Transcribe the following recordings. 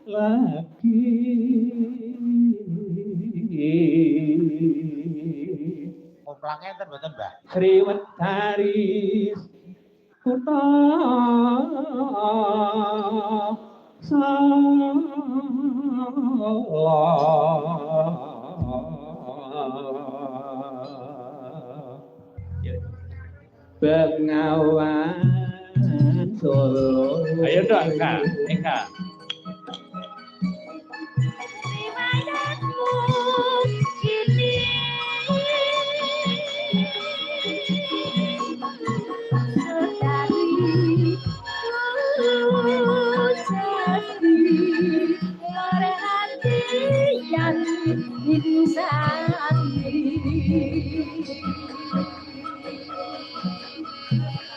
lagi. Komplangnya enten mboten, Mbah? Sriwedari kutha Bengawan Solo. Ayo dong, Kak. Eka. Riwayatmu ini sedari jadi oleh hati yang insani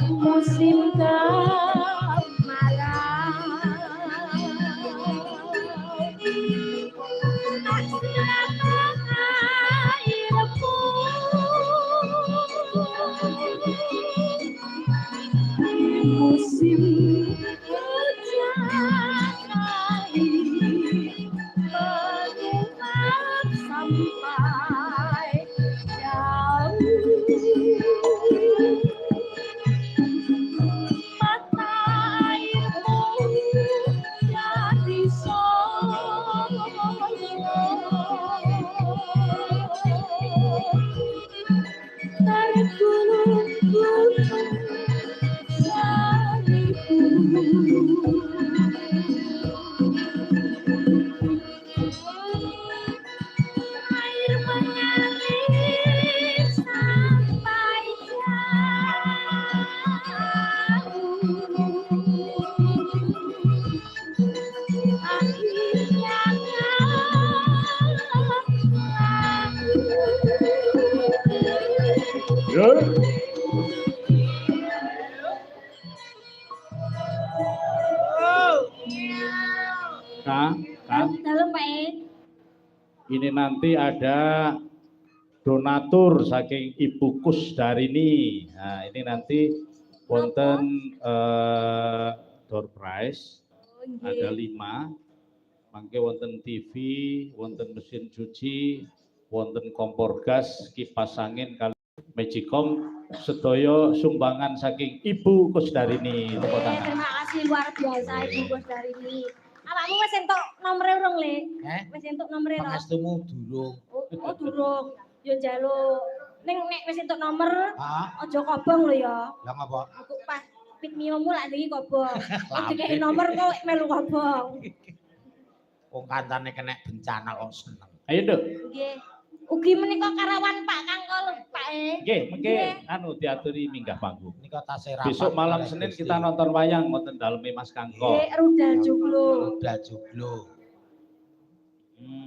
musim kemarau tak silakan airmu musim hujan menguap sampai jauh mata airmu dari Solo tergulung-gulung air mengalir sampai jauh akhirnya Kak, dalam Pak ini nanti ada donatur saking Ibu Kusdarini. Nah, ini nanti wonten door prize ada 5. Mangke wonten TV, wonten mesin cuci, wonten kompor gas, kipas angin kali Magicom, sedaya sumbangan saking Ibu Kusdarini. Terima kasih luar biasa Ibu Kusdarini. Awakmu wis entuk nomere urung, Le? Wis entuk nomere to? Pangestumu durung. Oh, durung. Yo njaluk. Ning nek wis entuk nomor, aja kobong lho ya. Lah ngapa? Aku pas pitmiomu lak iki kobong. Dikeki nomor kok melu kobong. Wong kancane kena bencana kok seneng. Ayo, Duk. Nggih. Ugi menika karawan Pak Kangkol, Pak Nggih, mengke anu diaturi minggah panggung. Nika tasih rapat. Besok malam Senin kita nonton wayang wonten daleme Mas Kangkol. Nggih, rudal joglo. Rudal joglo.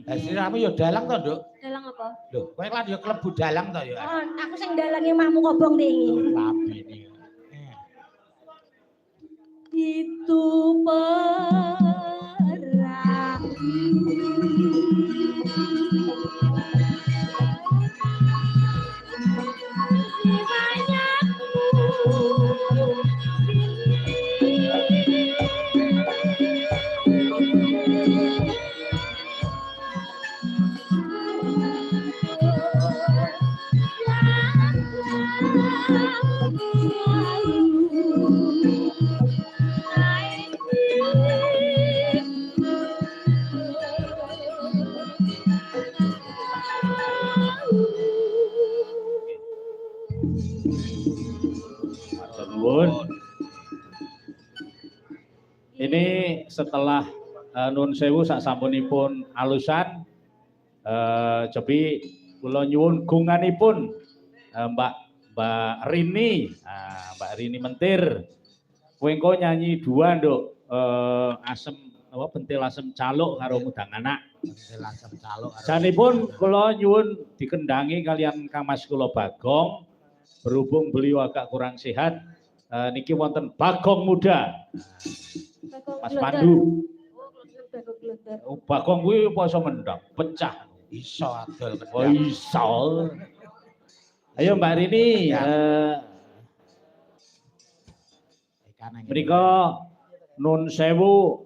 Lah siramu ya dalang to, Nduk? Dalang apa? Lho, kowe kan ya klebu dalang to ya. Oh, aku sing dalange mahmu kobong tingi. Labene. Itu perahu Ini setelah nun sewu sak sampunipun alusan cobi kula nyuwun gunganipun Mbak Rini, Mbak Rini Mentir. Kowe engko nyanyi 2, Nduk. Asem apa pentil asem caluk karo mudang anak. Pentil asem caluk. Janipun kula nyuwun dikendangi kalian Kang Mas kula Bagong. Berhubung beliau agak kurang sehat, niki wonten Bagong muda. Mas Pandu. Oh, Bagong kuwi apa iso mendang? Pecah. Iso adol. Oh, iso. Ayo Mbak Rini, mriko nun sewu